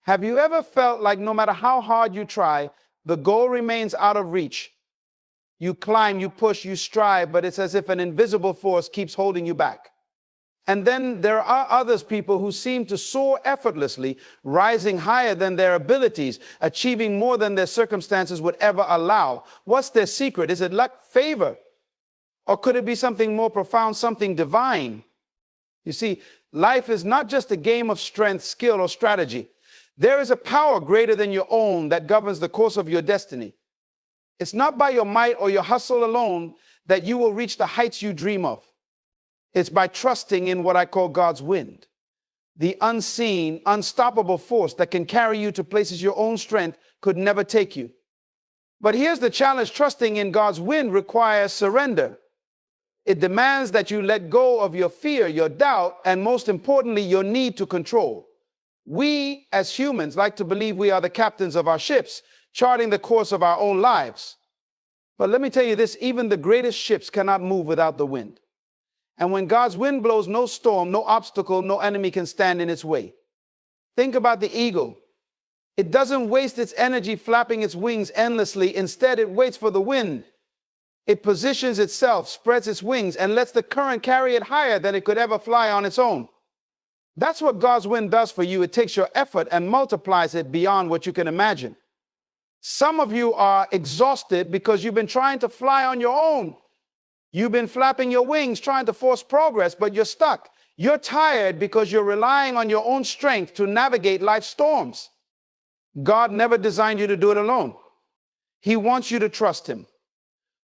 Have you ever felt like no matter how hard you try, the goal remains out of reach? You climb, you push, you strive, but it's as if an invisible force keeps holding you back. And then there are others, people who seem to soar effortlessly, rising higher than their abilities, achieving more than their circumstances would ever allow. What's their secret? Is it luck, favor? Or could it be something more profound, something divine? You see, life is not just a game of strength, skill, or strategy. There is a power greater than your own that governs the course of your destiny. It's not by your might or your hustle alone that you will reach the heights you dream of. It's by trusting in what I call God's wind, the unseen, unstoppable force that can carry you to places your own strength could never take you. But here's the challenge: trusting in God's wind requires surrender. It demands that you let go of your fear, your doubt, and most importantly, your need to control. We, as humans, like to believe we are the captains of our ships, charting the course of our own lives. But let me tell you this, even the greatest ships cannot move without the wind. And when God's wind blows, no storm, no obstacle, no enemy can stand in its way. Think about the eagle. It doesn't waste its energy flapping its wings endlessly. Instead, it waits for the wind. It positions itself, spreads its wings, and lets the current carry it higher than it could ever fly on its own. That's what God's wind does for you. It takes your effort and multiplies it beyond what you can imagine. Some of you are exhausted because you've been trying to fly on your own. You've been flapping your wings, trying to force progress, but you're stuck. You're tired because you're relying on your own strength to navigate life's storms. God never designed you to do it alone. He wants you to trust Him,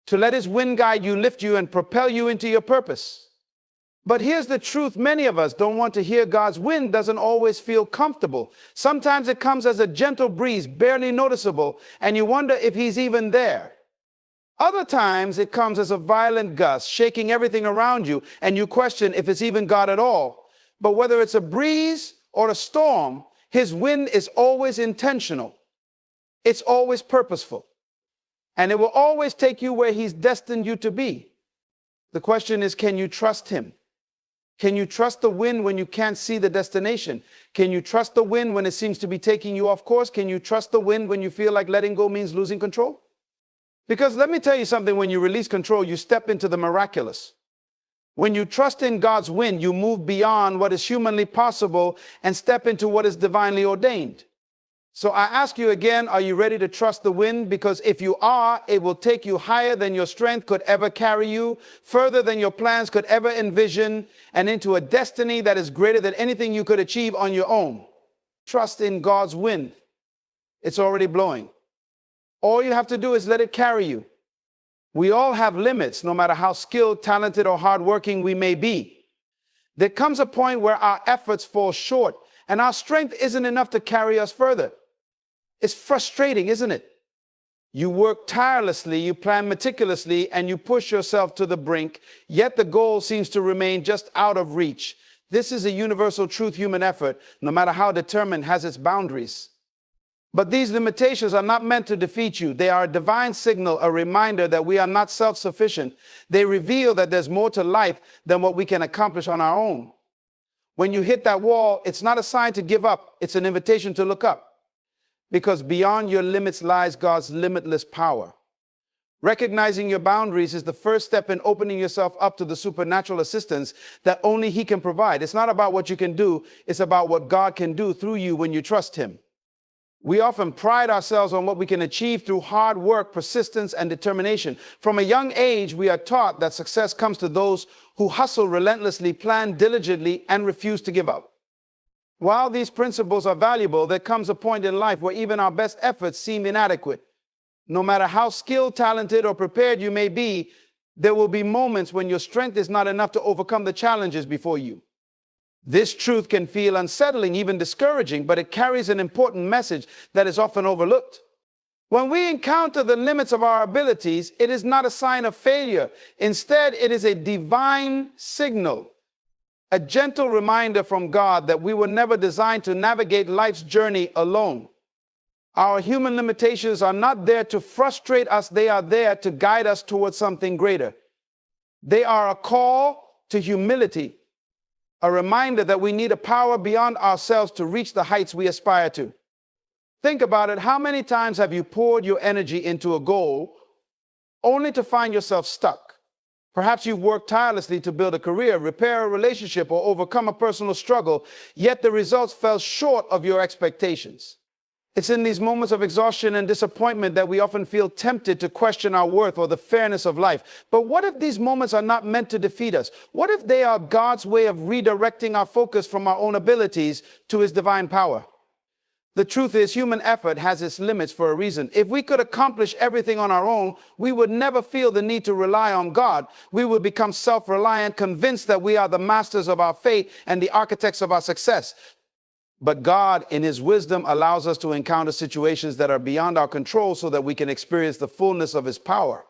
to let His wind guide you, lift you, and propel you into your purpose. But here's the truth: many of us don't want to hear God's wind doesn't always feel comfortable. Sometimes it comes as a gentle breeze, barely noticeable, and you wonder if He's even there. Other times it comes as a violent gust, shaking everything around you, and you question if it's even God at all. But whether it's a breeze or a storm, His wind is always intentional. It's always purposeful. And it will always take you where He's destined you to be. The question is, can you trust Him? Can you trust the wind when you can't see the destination? Can you trust the wind when it seems to be taking you off course? Can you trust the wind when you feel like letting go means losing control? Because let me tell you something, when you release control, you step into the miraculous. When you trust in God's wind, you move beyond what is humanly possible and step into what is divinely ordained. So I ask you again, are you ready to trust the wind? Because if you are, it will take you higher than your strength could ever carry you, further than your plans could ever envision, and into a destiny that is greater than anything you could achieve on your own. Trust in God's wind. It's already blowing. All you have to do is let it carry you. We all have limits, no matter how skilled, talented, or hardworking we may be. There comes a point where our efforts fall short, and our strength isn't enough to carry us further. It's frustrating, isn't it? You work tirelessly, you plan meticulously, and you push yourself to the brink, yet the goal seems to remain just out of reach. This is a universal truth: human effort, no matter how determined, has its boundaries. But these limitations are not meant to defeat you. They are a divine signal, a reminder that we are not self-sufficient. They reveal that there's more to life than what we can accomplish on our own. When you hit that wall, it's not a sign to give up. It's an invitation to look up. Because beyond your limits lies God's limitless power. Recognizing your boundaries is the first step in opening yourself up to the supernatural assistance that only He can provide. It's not about what you can do. It's about what God can do through you when you trust Him. We often pride ourselves on what we can achieve through hard work, persistence, and determination. From a young age, we are taught that success comes to those who hustle relentlessly, plan diligently, and refuse to give up. While these principles are valuable, there comes a point in life where even our best efforts seem inadequate. No matter how skilled, talented, or prepared you may be, there will be moments when your strength is not enough to overcome the challenges before you. This truth can feel unsettling, even discouraging, but it carries an important message that is often overlooked. When we encounter the limits of our abilities, it is not a sign of failure. Instead, it is a divine signal, a gentle reminder from God that we were never designed to navigate life's journey alone. Our human limitations are not there to frustrate us. They are there to guide us towards something greater. They are a call to humility, a reminder that we need a power beyond ourselves to reach the heights we aspire to. Think about it. How many times have you poured your energy into a goal only to find yourself stuck? Perhaps you've worked tirelessly to build a career, repair a relationship, or overcome a personal struggle, yet the results fell short of your expectations. It's in these moments of exhaustion and disappointment that we often feel tempted to question our worth or the fairness of life. But what if these moments are not meant to defeat us? What if they are God's way of redirecting our focus from our own abilities to His divine power? The truth is, human effort has its limits for a reason. If we could accomplish everything on our own, we would never feel the need to rely on God. We would become self-reliant, convinced that we are the masters of our fate and the architects of our success. But God, in His wisdom, allows us to encounter situations that are beyond our control so that we can experience the fullness of His power.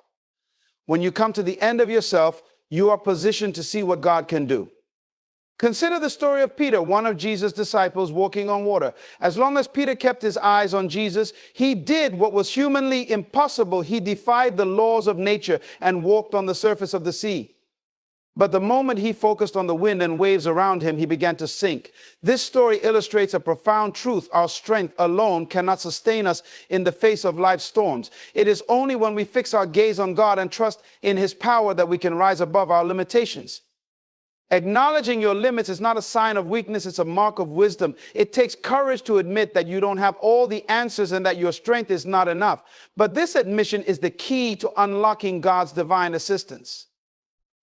When you come to the end of yourself, you are positioned to see what God can do. Consider the story of Peter, one of Jesus' disciples walking on water. As long as Peter kept his eyes on Jesus, he did what was humanly impossible. He defied the laws of nature and walked on the surface of the sea. But the moment he focused on the wind and waves around him, he began to sink. This story illustrates a profound truth. Our strength alone cannot sustain us in the face of life's storms. It is only when we fix our gaze on God and trust in His power that we can rise above our limitations. Acknowledging your limits is not a sign of weakness, it's a mark of wisdom. It takes courage to admit that you don't have all the answers and that your strength is not enough. But this admission is the key to unlocking God's divine assistance.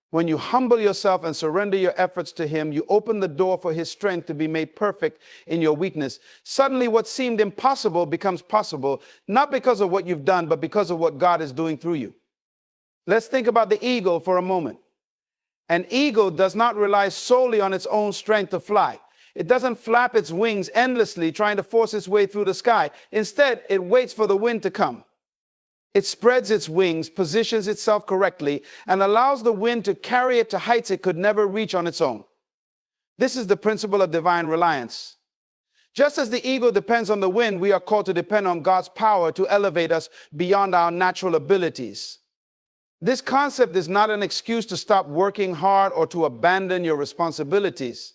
When you humble yourself and surrender your efforts to Him, you open the door for His strength to be made perfect in your weakness. Suddenly, what seemed impossible becomes possible, not because of what you've done, but because of what God is doing through you. Let's think about the eagle for a moment. An eagle does not rely solely on its own strength to fly. It doesn't flap its wings endlessly, trying to force its way through the sky. Instead, it waits for the wind to come. It spreads its wings, positions itself correctly, and allows the wind to carry it to heights it could never reach on its own. This is the principle of divine reliance. Just as the eagle depends on the wind, we are called to depend on God's power to elevate us beyond our natural abilities. This concept is not an excuse to stop working hard or to abandon your responsibilities.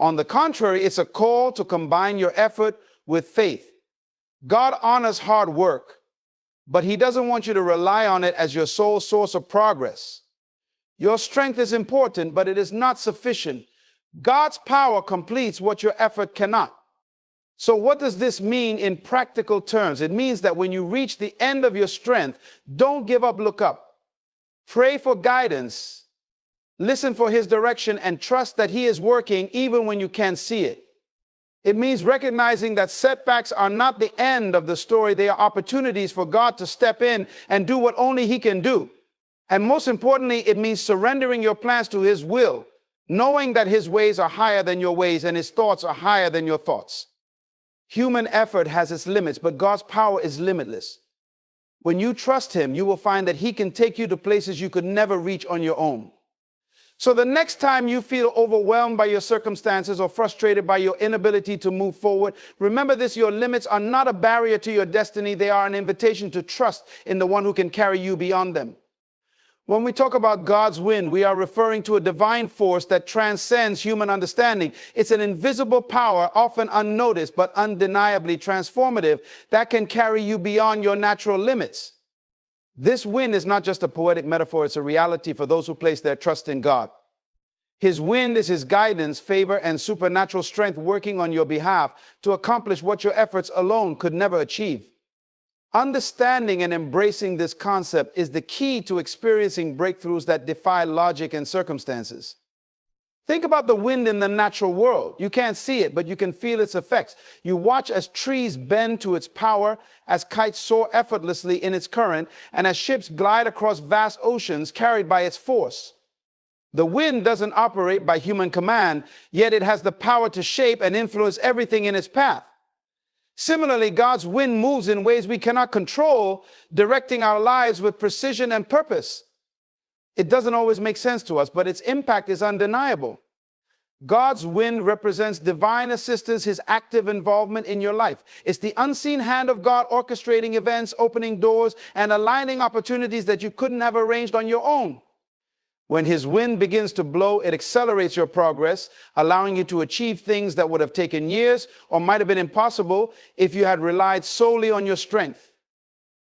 On the contrary, it's a call to combine your effort with faith. God honors hard work, but He doesn't want you to rely on it as your sole source of progress. Your strength is important, but it is not sufficient. God's power completes what your effort cannot. So what does this mean in practical terms? It means that when you reach the end of your strength, don't give up, look up. Pray for guidance, listen for His direction, and trust that He is working even when you can't see it. It means recognizing that setbacks are not the end of the story. They are opportunities for God to step in and do what only He can do. And most importantly, it means surrendering your plans to His will, knowing that His ways are higher than your ways and His thoughts are higher than your thoughts. Human effort has its limits, but God's power is limitless. When you trust Him, you will find that He can take you to places you could never reach on your own. So the next time you feel overwhelmed by your circumstances or frustrated by your inability to move forward, remember this: your limits are not a barrier to your destiny. They are an invitation to trust in the one who can carry you beyond them. When we talk about God's wind, we are referring to a divine force that transcends human understanding. It's an invisible power, often unnoticed, but undeniably transformative, that can carry you beyond your natural limits. This wind is not just a poetic metaphor, it's a reality for those who place their trust in God. His wind is His guidance, favor, and supernatural strength working on your behalf to accomplish what your efforts alone could never achieve. Understanding and embracing this concept is the key to experiencing breakthroughs that defy logic and circumstances. Think about the wind in the natural world. You can't see it, but you can feel its effects. You watch as trees bend to its power, as kites soar effortlessly in its current, and as ships glide across vast oceans carried by its force. The wind doesn't operate by human command, yet it has the power to shape and influence everything in its path. Similarly, God's wind moves in ways we cannot control, directing our lives with precision and purpose. It doesn't always make sense to us, but its impact is undeniable. God's wind represents divine assistance, His active involvement in your life. It's the unseen hand of God orchestrating events, opening doors, and aligning opportunities that you couldn't have arranged on your own. When his wind begins to blow, it accelerates your progress, allowing you to achieve things that would have taken years or might have been impossible if you had relied solely on your strength.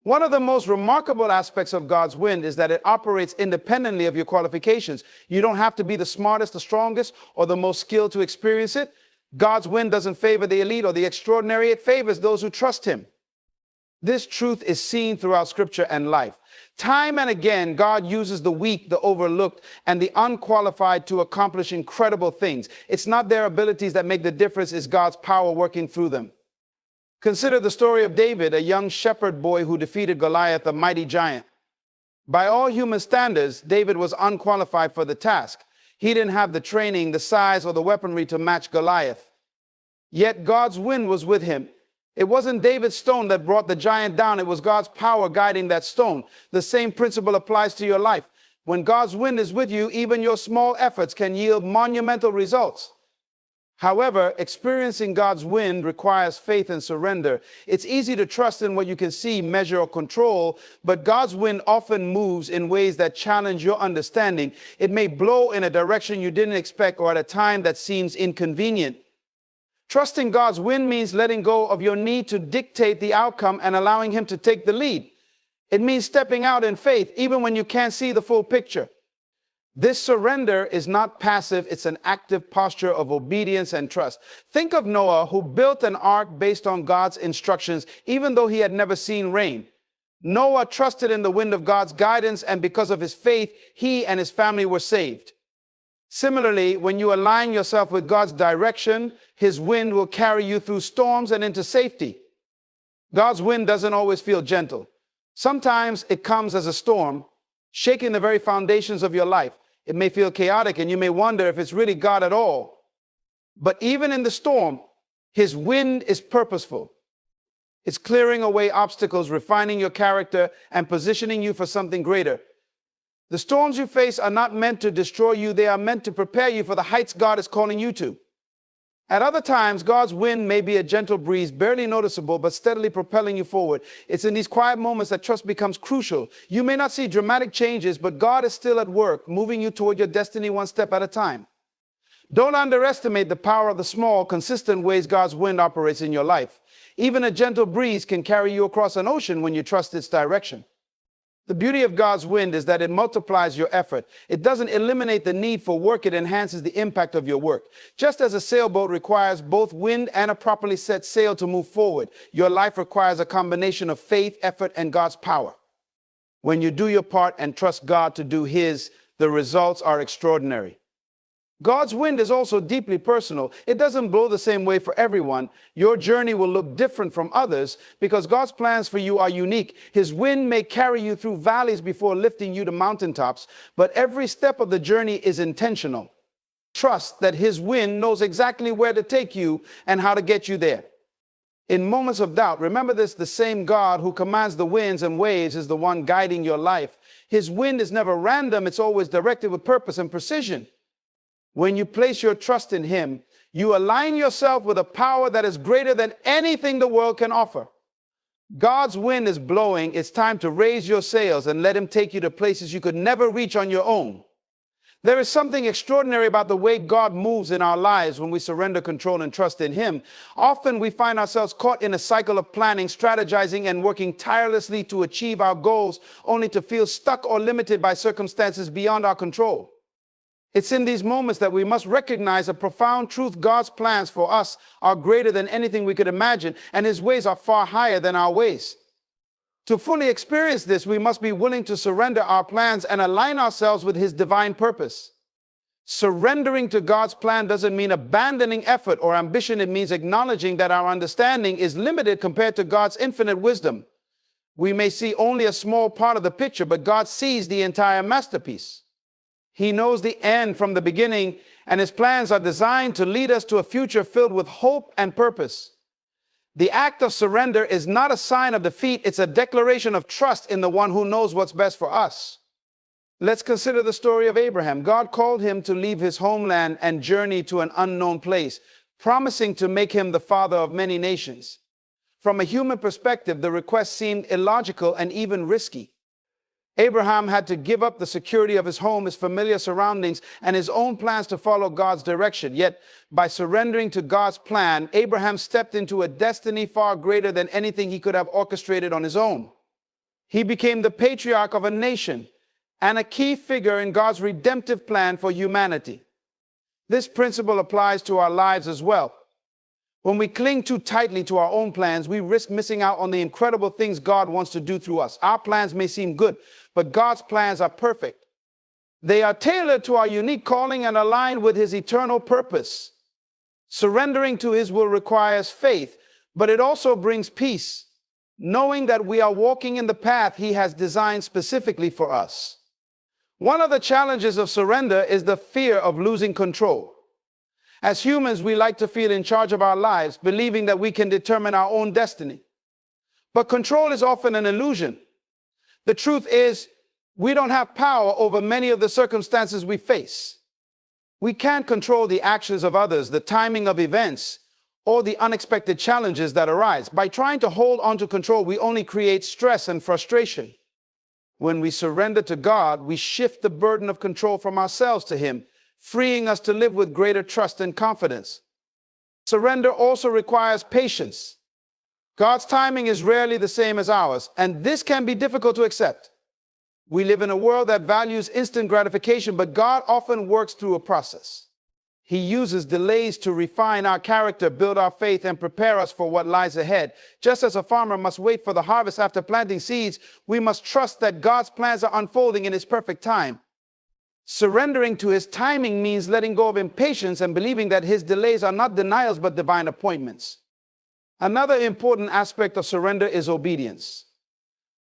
One of the most remarkable aspects of God's wind is that it operates independently of your qualifications. You don't have to be the smartest, the strongest, or the most skilled to experience it. God's wind doesn't favor the elite or the extraordinary. It favors those who trust him. This truth is seen throughout Scripture and life. Time and again, God uses the weak, the overlooked, and the unqualified to accomplish incredible things. It's not their abilities that make the difference, it's God's power working through them. Consider the story of David, a young shepherd boy who defeated Goliath, a mighty giant. By all human standards, David was unqualified for the task. He didn't have the training, the size, or the weaponry to match Goliath. Yet God's wind was with him. It wasn't David's stone that brought the giant down. It was God's power guiding that stone. The same principle applies to your life. When God's wind is with you, even your small efforts can yield monumental results. However, experiencing God's wind requires faith and surrender. It's easy to trust in what you can see, measure, or control, but God's wind often moves in ways that challenge your understanding. It may blow in a direction you didn't expect or at a time that seems inconvenient. Trusting God's wind means letting go of your need to dictate the outcome and allowing him to take the lead. It means stepping out in faith, even when you can't see the full picture. This surrender is not passive, it's an active posture of obedience and trust. Think of Noah, who built an ark based on God's instructions, even though he had never seen rain. Noah trusted in the wind of God's guidance, and because of his faith, he and his family were saved. Similarly, when you align yourself with God's direction, his wind will carry you through storms and into safety. God's wind doesn't always feel gentle. Sometimes it comes as a storm, shaking the very foundations of your life. It may feel chaotic and you may wonder if it's really God at all. But even in the storm, his wind is purposeful. It's clearing away obstacles, refining your character, and positioning you for something greater. The storms you face are not meant to destroy you. They are meant to prepare you for the heights God is calling you to. At other times, God's wind may be a gentle breeze, barely noticeable, but steadily propelling you forward. It's in these quiet moments that trust becomes crucial. You may not see dramatic changes, but God is still at work, moving you toward your destiny one step at a time. Don't underestimate the power of the small, consistent ways God's wind operates in your life. Even a gentle breeze can carry you across an ocean when you trust its direction. The beauty of God's wind is that it multiplies your effort. It doesn't eliminate the need for work, it enhances the impact of your work. Just as a sailboat requires both wind and a properly set sail to move forward, your life requires a combination of faith, effort, and God's power. When you do your part and trust God to do his, the results are extraordinary. God's wind is also deeply personal. It doesn't blow the same way for everyone. Your journey will look different from others because God's plans for you are unique. His wind may carry you through valleys before lifting you to mountaintops, but every step of the journey is intentional. Trust that his wind knows exactly where to take you and how to get you there. In moments of doubt, remember this: the same God who commands the winds and waves is the one guiding your life. His wind is never random. It's always directed with purpose and precision. When you place your trust in him, you align yourself with a power that is greater than anything the world can offer. God's wind is blowing. It's time to raise your sails and let him take you to places you could never reach on your own. There is something extraordinary about the way God moves in our lives when we surrender control and trust in him. Often we find ourselves caught in a cycle of planning, strategizing, and working tirelessly to achieve our goals, only to feel stuck or limited by circumstances beyond our control. It's in these moments that we must recognize a profound truth: God's plans for us are greater than anything we could imagine, and his ways are far higher than our ways. To fully experience this, we must be willing to surrender our plans and align ourselves with his divine purpose. Surrendering to God's plan doesn't mean abandoning effort or ambition. It means acknowledging that our understanding is limited compared to God's infinite wisdom. We may see only a small part of the picture, but God sees the entire masterpiece. He knows the end from the beginning, and his plans are designed to lead us to a future filled with hope and purpose. The act of surrender is not a sign of defeat. It's a declaration of trust in the one who knows what's best for us. Let's consider the story of Abraham. God called him to leave his homeland and journey to an unknown place, promising to make him the father of many nations. From a human perspective, the request seemed illogical and even risky. Abraham had to give up the security of his home, his familiar surroundings, and his own plans to follow God's direction. Yet, by surrendering to God's plan, Abraham stepped into a destiny far greater than anything he could have orchestrated on his own. He became the patriarch of a nation and a key figure in God's redemptive plan for humanity. This principle applies to our lives as well. When we cling too tightly to our own plans, we risk missing out on the incredible things God wants to do through us. Our plans may seem good, but God's plans are perfect. They are tailored to our unique calling and aligned with His eternal purpose. Surrendering to His will requires faith, but it also brings peace, knowing that we are walking in the path He has designed specifically for us. One of the challenges of surrender is the fear of losing control. As humans, we like to feel in charge of our lives, believing that we can determine our own destiny. But control is often an illusion. The truth is, we don't have power over many of the circumstances we face. We can't control the actions of others, the timing of events, or the unexpected challenges that arise. By trying to hold on to control, we only create stress and frustration. When we surrender to God, we shift the burden of control from ourselves to Him, freeing us to live with greater trust and confidence. Surrender also requires patience. God's timing is rarely the same as ours, and this can be difficult to accept. We live in a world that values instant gratification, but God often works through a process. He uses delays to refine our character, build our faith, and prepare us for what lies ahead. Just as a farmer must wait for the harvest after planting seeds, we must trust that God's plans are unfolding in His perfect time. Surrendering to His timing means letting go of impatience and believing that His delays are not denials but divine appointments. Another important aspect of surrender is obedience.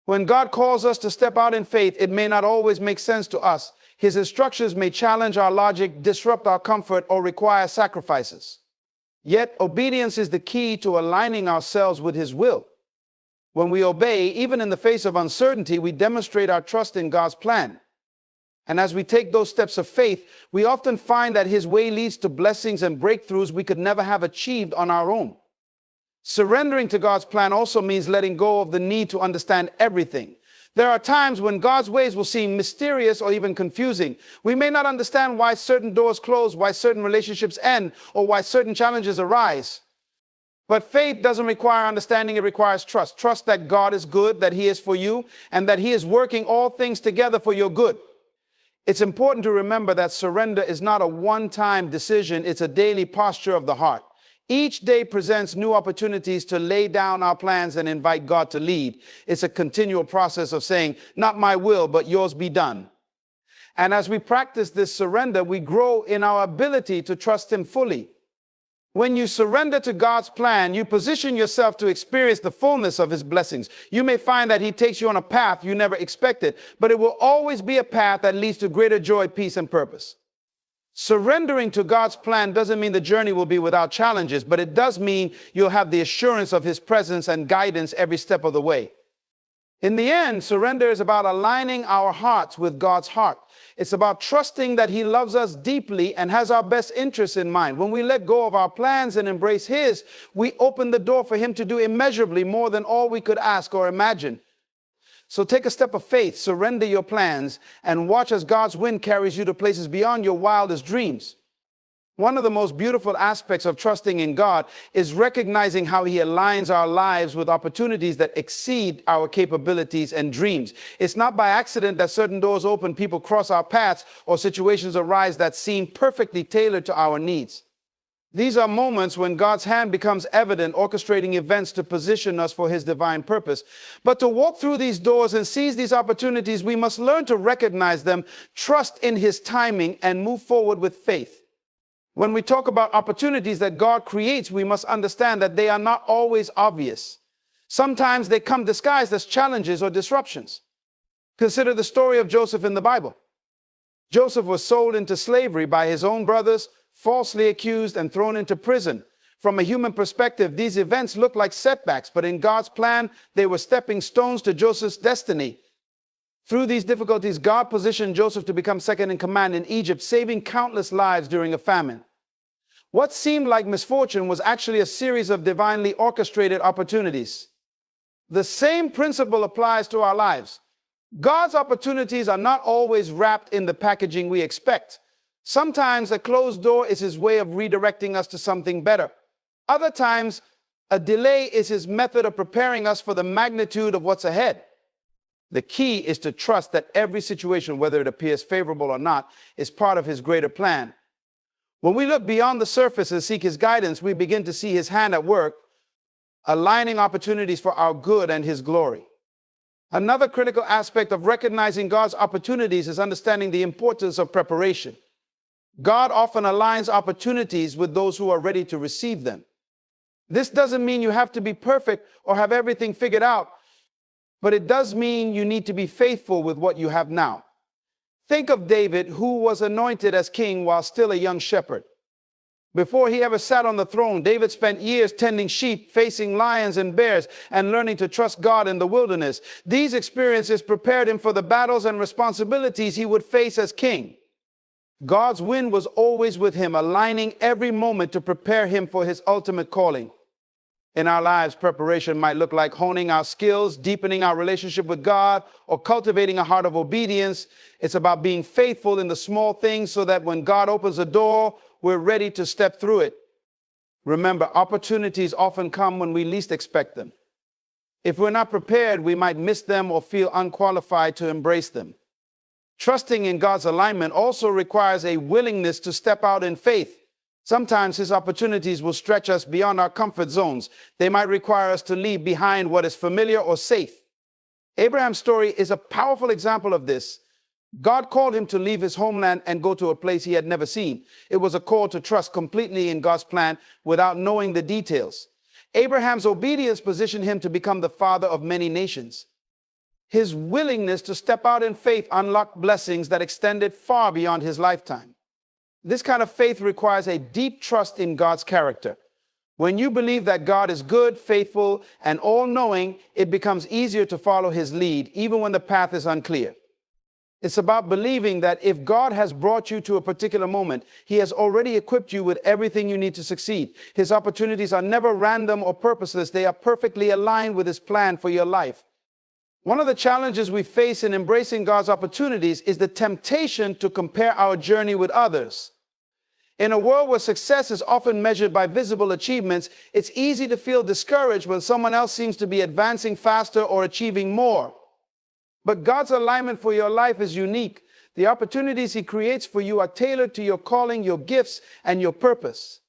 When God calls us to step out in faith, it may not always make sense to us. His instructions may challenge our logic, disrupt our comfort, or require sacrifices. Yet, obedience is the key to aligning ourselves with His will. When we obey, even in the face of uncertainty, we demonstrate our trust in God's plan. And as we take those steps of faith, we often find that His way leads to blessings and breakthroughs we could never have achieved on our own. Surrendering to God's plan also means letting go of the need to understand everything. There are times when God's ways will seem mysterious or even confusing. We may not understand why certain doors close, why certain relationships end, or why certain challenges arise. But faith doesn't require understanding, it requires trust. Trust that God is good, that He is for you, and that He is working all things together for your good. It's important to remember that surrender is not a one-time decision, it's a daily posture of the heart. Each day presents new opportunities to lay down our plans and invite God to lead. It's a continual process of saying, not my will, but yours be done. And as we practice this surrender, we grow in our ability to trust Him fully. When you surrender to God's plan, you position yourself to experience the fullness of His blessings. You may find that He takes you on a path you never expected, but it will always be a path that leads to greater joy, peace, and purpose. Surrendering to God's plan doesn't mean the journey will be without challenges, but it does mean you'll have the assurance of His presence and guidance every step of the way. In the end, surrender is about aligning our hearts with God's heart. It's about trusting that He loves us deeply and has our best interests in mind. When we let go of our plans and embrace His, we open the door for Him to do immeasurably more than all we could ask or imagine. So take a step of faith, surrender your plans, and watch as God's wind carries you to places beyond your wildest dreams. One of the most beautiful aspects of trusting in God is recognizing how He aligns our lives with opportunities that exceed our capabilities and dreams. It's not by accident that certain doors open, people cross our paths, or situations arise that seem perfectly tailored to our needs. These are moments when God's hand becomes evident, orchestrating events to position us for His divine purpose. But to walk through these doors and seize these opportunities, we must learn to recognize them, trust in His timing, and move forward with faith. When we talk about opportunities that God creates, we must understand that they are not always obvious. Sometimes they come disguised as challenges or disruptions. Consider the story of Joseph in the Bible. Joseph was sold into slavery by his own brothers, falsely accused and thrown into prison. From a human perspective, these events look like setbacks, but in God's plan, they were stepping stones to Joseph's destiny. Through these difficulties, God positioned Joseph to become second in command in Egypt, saving countless lives during a famine. What seemed like misfortune was actually a series of divinely orchestrated opportunities. The same principle applies to our lives. God's opportunities are not always wrapped in the packaging we expect. Sometimes a closed door is his way of redirecting us to something better. Other times, a delay is his method of preparing us for the magnitude of what's ahead. The key is to trust that every situation, whether it appears favorable or not, is part of his greater plan. When we look beyond the surface and seek his guidance, we begin to see his hand at work, aligning opportunities for our good and his glory. Another critical aspect of recognizing God's opportunities is understanding the importance of preparation. God often aligns opportunities with those who are ready to receive them. This doesn't mean you have to be perfect or have everything figured out, but it does mean you need to be faithful with what you have now. Think of David, who was anointed as king while still a young shepherd. Before he ever sat on the throne, David spent years tending sheep, facing lions and bears, and learning to trust God in the wilderness. These experiences prepared him for the battles and responsibilities he would face as king. God's wind was always with him, aligning every moment to prepare him for his ultimate calling. In our lives, preparation might look like honing our skills, deepening our relationship with God, or cultivating a heart of obedience. It's about being faithful in the small things so that when God opens a door, we're ready to step through it. Remember, opportunities often come when we least expect them. If we're not prepared, we might miss them or feel unqualified to embrace them. Trusting in God's alignment also requires a willingness to step out in faith. Sometimes his opportunities will stretch us beyond our comfort zones. They might require us to leave behind what is familiar or safe. Abraham's story is a powerful example of this. God called him to leave his homeland and go to a place he had never seen. It was a call to trust completely in God's plan without knowing the details. Abraham's obedience positioned him to become the father of many nations. His willingness to step out in faith unlocked blessings that extended far beyond his lifetime. This kind of faith requires a deep trust in God's character. When you believe that God is good, faithful, and all-knowing, it becomes easier to follow his lead, even when the path is unclear. It's about believing that if God has brought you to a particular moment, he has already equipped you with everything you need to succeed. His opportunities are never random or purposeless. They are perfectly aligned with his plan for your life. One of the challenges we face in embracing God's opportunities is the temptation to compare our journey with others. In a world where success is often measured by visible achievements, it's easy to feel discouraged when someone else seems to be advancing faster or achieving more. But God's alignment for your life is unique. The opportunities he creates for you are tailored to your calling, your gifts, and your purpose.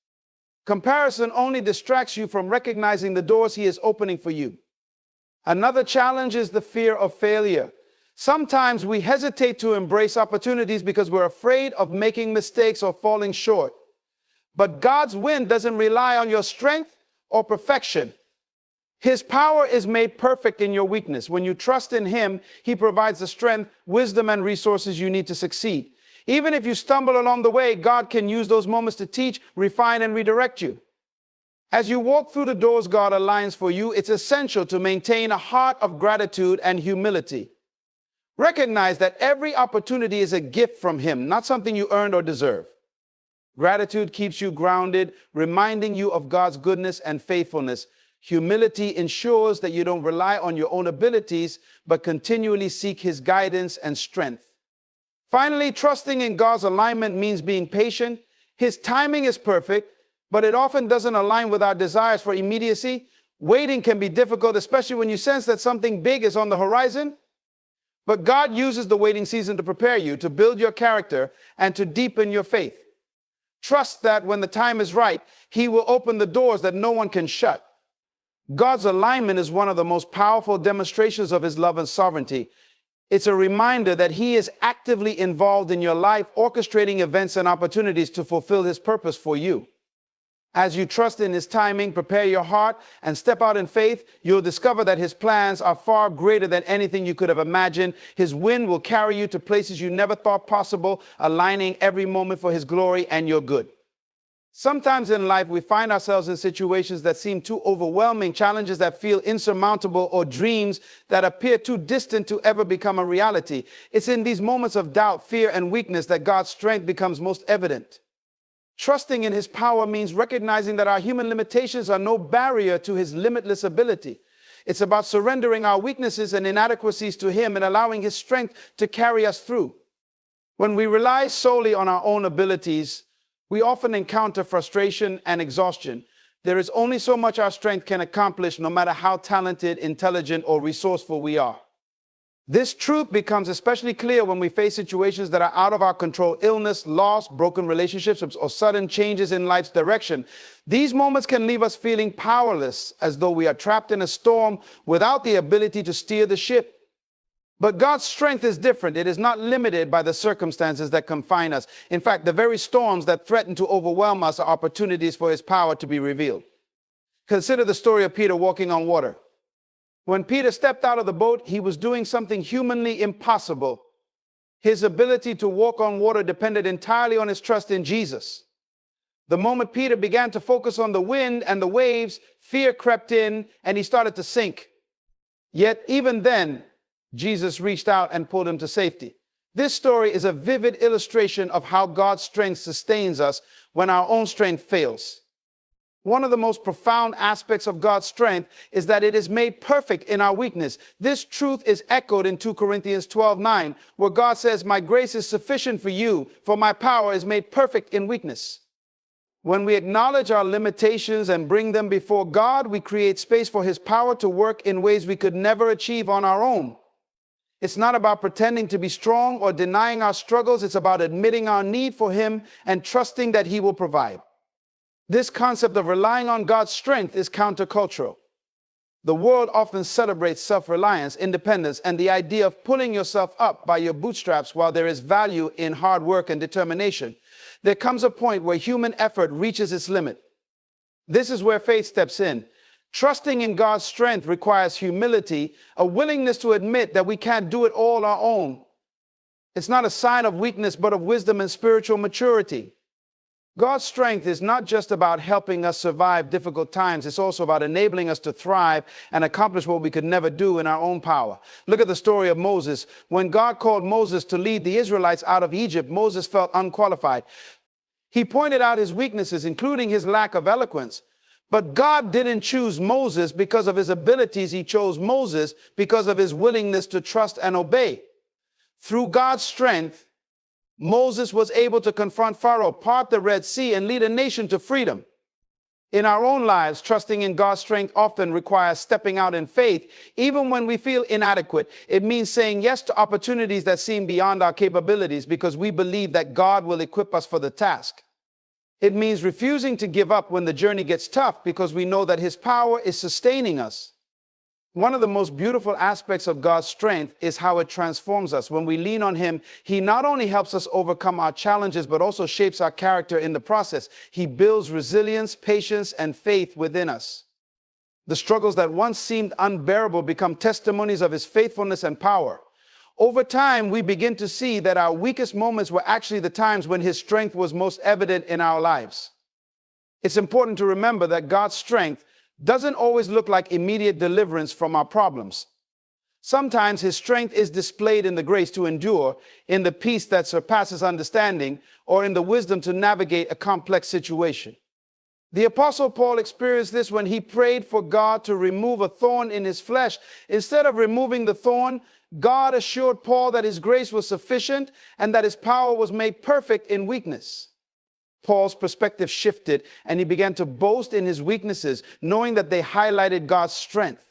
Comparison only distracts you from recognizing the doors he is opening for you. Another challenge is the fear of failure. Sometimes we hesitate to embrace opportunities because we're afraid of making mistakes or falling short. But God's wind doesn't rely on your strength or perfection. His power is made perfect in your weakness. When you trust in him, he provides the strength, wisdom, and resources you need to succeed. Even if you stumble along the way, God can use those moments to teach, refine, and redirect you. As you walk through the doors God aligns for you, it's essential to maintain a heart of gratitude and humility. Recognize that every opportunity is a gift from him, not something you earned or deserve. Gratitude keeps you grounded, reminding you of God's goodness and faithfulness. Humility ensures that you don't rely on your own abilities, but continually seek his guidance and strength. Finally, trusting in God's alignment means being patient. His timing is perfect, but it often doesn't align with our desires for immediacy. Waiting can be difficult, especially when you sense that something big is on the horizon. But God uses the waiting season to prepare you, to build your character, and to deepen your faith. Trust that when the time is right, he will open the doors that no one can shut. God's alignment is one of the most powerful demonstrations of his love and sovereignty. It's a reminder that he is actively involved in your life, orchestrating events and opportunities to fulfill his purpose for you. As you trust in his timing, prepare your heart, and step out in faith, you'll discover that his plans are far greater than anything you could have imagined. His wind will carry you to places you never thought possible, aligning every moment for his glory and your good. Sometimes in life, we find ourselves in situations that seem too overwhelming, challenges that feel insurmountable, or dreams that appear too distant to ever become a reality. It's in these moments of doubt, fear, and weakness that God's strength becomes most evident. Trusting in his power means recognizing that our human limitations are no barrier to his limitless ability. It's about surrendering our weaknesses and inadequacies to Him and allowing His strength to carry us through. When we rely solely on our own abilities, we often encounter frustration and exhaustion. There is only so much our strength can accomplish, no matter how talented, intelligent, or resourceful we are. This truth becomes especially clear when we face situations that are out of our control: illness, loss, broken relationships, or sudden changes in life's direction. These moments can leave us feeling powerless, as though we are trapped in a storm without the ability to steer the ship. But God's strength is different. It is not limited by the circumstances that confine us. In fact, the very storms that threaten to overwhelm us are opportunities for His power to be revealed. Consider the story of Peter walking on water. When Peter stepped out of the boat, he was doing something humanly impossible. His ability to walk on water depended entirely on his trust in Jesus. The moment Peter began to focus on the wind and the waves, fear crept in and he started to sink. Yet even then, Jesus reached out and pulled him to safety. This story is a vivid illustration of how God's strength sustains us when our own strength fails. One of the most profound aspects of God's strength is that it is made perfect in our weakness. This truth is echoed in 2 Corinthians 12:9, where God says, "My grace is sufficient for you, for my power is made perfect in weakness." When we acknowledge our limitations and bring them before God, we create space for His power to work in ways we could never achieve on our own. It's not about pretending to be strong or denying our struggles. It's about admitting our need for Him and trusting that He will provide. This concept of relying on God's strength is countercultural. The world often celebrates self-reliance, independence, and the idea of pulling yourself up by your bootstraps. While there is value in hard work and determination, there comes a point where human effort reaches its limit. This is where faith steps in. Trusting in God's strength requires humility, a willingness to admit that we can't do it all on our own. It's not a sign of weakness, but of wisdom and spiritual maturity. God's strength is not just about helping us survive difficult times. It's also about enabling us to thrive and accomplish what we could never do in our own power. Look at the story of Moses. When God called Moses to lead the Israelites out of Egypt, Moses felt unqualified. He pointed out his weaknesses, including his lack of eloquence. But God didn't choose Moses because of his abilities. He chose Moses because of his willingness to trust and obey. Through God's strength, Moses was able to confront Pharaoh, part the Red Sea, and lead a nation to freedom. In our own lives, trusting in God's strength often requires stepping out in faith, even when we feel inadequate. It means saying yes to opportunities that seem beyond our capabilities because we believe that God will equip us for the task. It means refusing to give up when the journey gets tough because we know that His power is sustaining us. One of the most beautiful aspects of God's strength is how it transforms us. When we lean on Him, He not only helps us overcome our challenges, but also shapes our character in the process. He builds resilience, patience, and faith within us. The struggles that once seemed unbearable become testimonies of His faithfulness and power. Over time, we begin to see that our weakest moments were actually the times when His strength was most evident in our lives. It's important to remember that God's strength doesn't always look like immediate deliverance from our problems. Sometimes His strength is displayed in the grace to endure, in the peace that surpasses understanding, or in the wisdom to navigate a complex situation. The Apostle Paul experienced this when he prayed for God to remove a thorn in his flesh. Instead of removing the thorn, God assured Paul that His grace was sufficient and that His power was made perfect in weakness. Paul's perspective shifted and he began to boast in his weaknesses, knowing that they highlighted God's strength.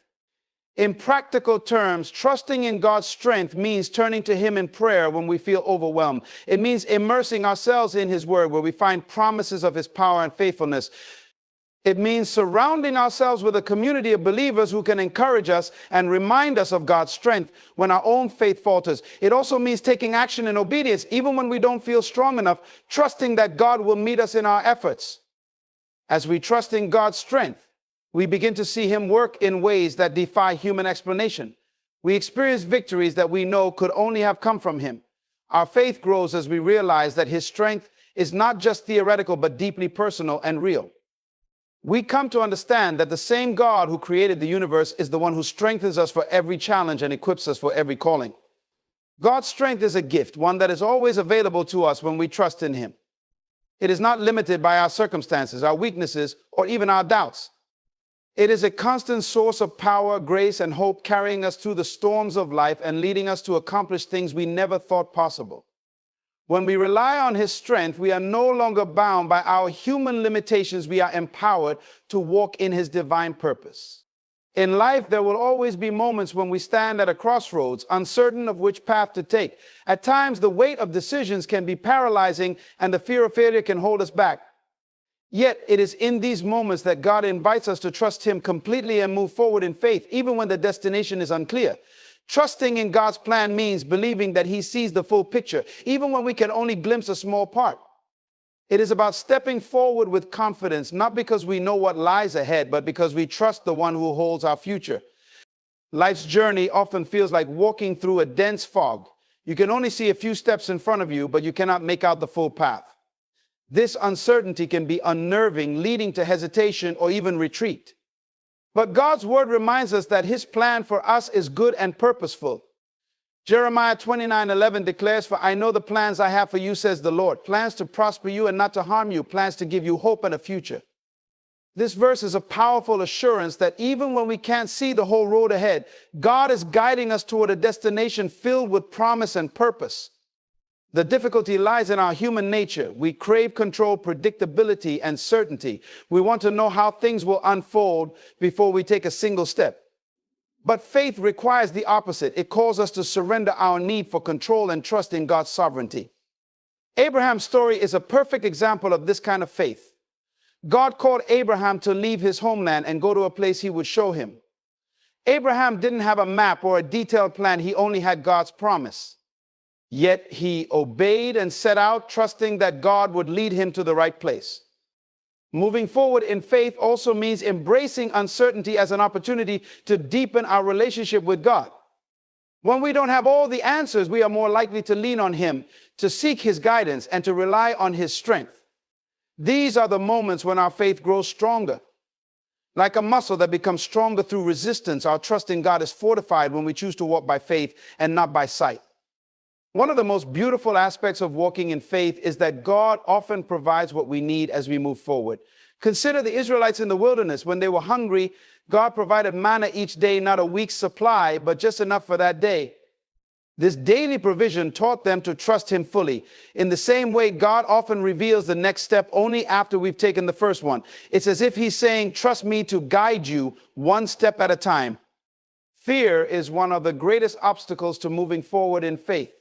In practical terms, trusting in God's strength means turning to Him in prayer when we feel overwhelmed. It means immersing ourselves in His Word, where we find promises of His power and faithfulness. It means surrounding ourselves with a community of believers who can encourage us and remind us of God's strength when our own faith falters. It also means taking action in obedience, even when we don't feel strong enough, trusting that God will meet us in our efforts. As we trust in God's strength, we begin to see Him work in ways that defy human explanation. We experience victories that we know could only have come from Him. Our faith grows as we realize that His strength is not just theoretical, but deeply personal and real. We come to understand that the same God who created the universe is the one who strengthens us for every challenge and equips us for every calling. God's strength is a gift, one that is always available to us when we trust in Him. It is not limited by our circumstances, our weaknesses, or even our doubts. It is a constant source of power, grace, and hope, carrying us through the storms of life and leading us to accomplish things we never thought possible. When we rely on His strength, we are no longer bound by our human limitations. We are empowered to walk in His divine purpose. In life, there will always be moments when we stand at a crossroads, uncertain of which path to take. At times, the weight of decisions can be paralyzing, and the fear of failure can hold us back. Yet, it is in these moments that God invites us to trust Him completely and move forward in faith, even when the destination is unclear. Trusting in God's plan means believing that He sees the full picture, even when we can only glimpse a small part. It is about stepping forward with confidence, not because we know what lies ahead, but because we trust the one who holds our future. Life's journey often feels like walking through a dense fog. You can only see a few steps in front of you, but you cannot make out the full path. This uncertainty can be unnerving, leading to hesitation or even retreat. But God's word reminds us that His plan for us is good and purposeful. Jeremiah 29:11 declares, "For I know the plans I have for you, says the Lord, plans to prosper you and not to harm you, plans to give you hope and a future." This verse is a powerful assurance that even when we can't see the whole road ahead, God is guiding us toward a destination filled with promise and purpose. The difficulty lies in our human nature. We crave control, predictability, and certainty. We want to know how things will unfold before we take a single step. But faith requires the opposite. It calls us to surrender our need for control and trust in God's sovereignty. Abraham's story is a perfect example of this kind of faith. God called Abraham to leave his homeland and go to a place He would show him. Abraham didn't have a map or a detailed plan. He only had God's promise. Yet he obeyed and set out, trusting that God would lead him to the right place. Moving forward in faith also means embracing uncertainty as an opportunity to deepen our relationship with God. When we don't have all the answers, we are more likely to lean on Him, to seek His guidance, and to rely on His strength. These are the moments when our faith grows stronger. Like a muscle that becomes stronger through resistance, our trust in God is fortified when we choose to walk by faith and not by sight. One of the most beautiful aspects of walking in faith is that God often provides what we need as we move forward. Consider the Israelites in the wilderness. When they were hungry, God provided manna each day, not a week's supply, but just enough for that day. This daily provision taught them to trust Him fully. In the same way, God often reveals the next step only after we've taken the first one. It's as if He's saying, "Trust me to guide you one step at a time." Fear is one of the greatest obstacles to moving forward in faith.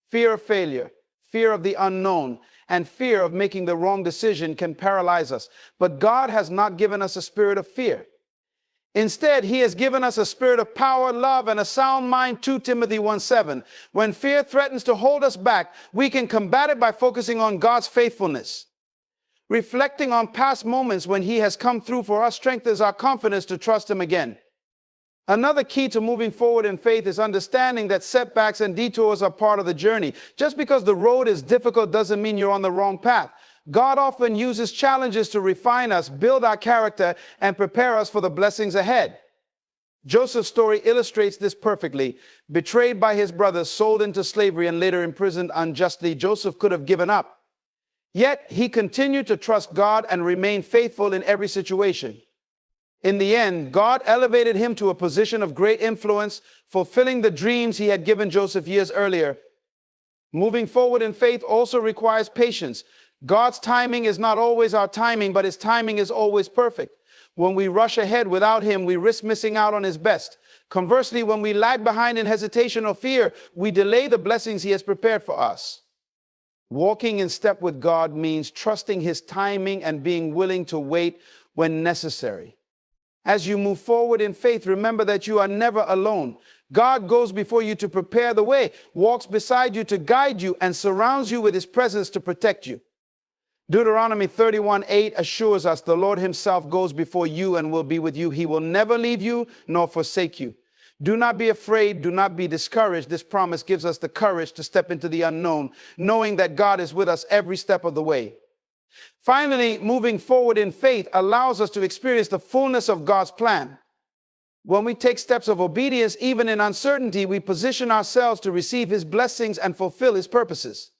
Fear of failure, fear of the unknown, and fear of making the wrong decision can paralyze us. But God has not given us a spirit of fear. Instead, He has given us a spirit of power, love, and a sound mind. 2 Timothy 1:7. When fear threatens to hold us back, we can combat it by focusing on God's faithfulness. Reflecting on past moments when He has come through for us strengthens our confidence to trust Him again. Another key to moving forward in faith is understanding that setbacks and detours are part of the journey. Just because the road is difficult doesn't mean you're on the wrong path. God often uses challenges to refine us, build our character, and prepare us for the blessings ahead. Joseph's story illustrates this perfectly. Betrayed by his brothers, sold into slavery, and later imprisoned unjustly, Joseph could have given up. Yet he continued to trust God and remain faithful in every situation. In the end, God elevated him to a position of great influence, fulfilling the dreams He had given Joseph years earlier. Moving forward in faith also requires patience. God's timing is not always our timing, but His timing is always perfect. When we rush ahead without Him, we risk missing out on His best. Conversely, when we lag behind in hesitation or fear, we delay the blessings He has prepared for us. Walking in step with God means trusting His timing and being willing to wait when necessary. As you move forward in faith, remember that you are never alone. God goes before you to prepare the way, walks beside you to guide you, and surrounds you with His presence to protect you. Deuteronomy 31:8 assures us the Lord Himself goes before you and will be with you. He will never leave you nor forsake you. Do not be afraid. Do not be discouraged. This promise gives us the courage to step into the unknown, knowing that God is with us every step of the way. Finally, moving forward in faith allows us to experience the fullness of God's plan. When we take steps of obedience, even in uncertainty, we position ourselves to receive His blessings and fulfill His purposes.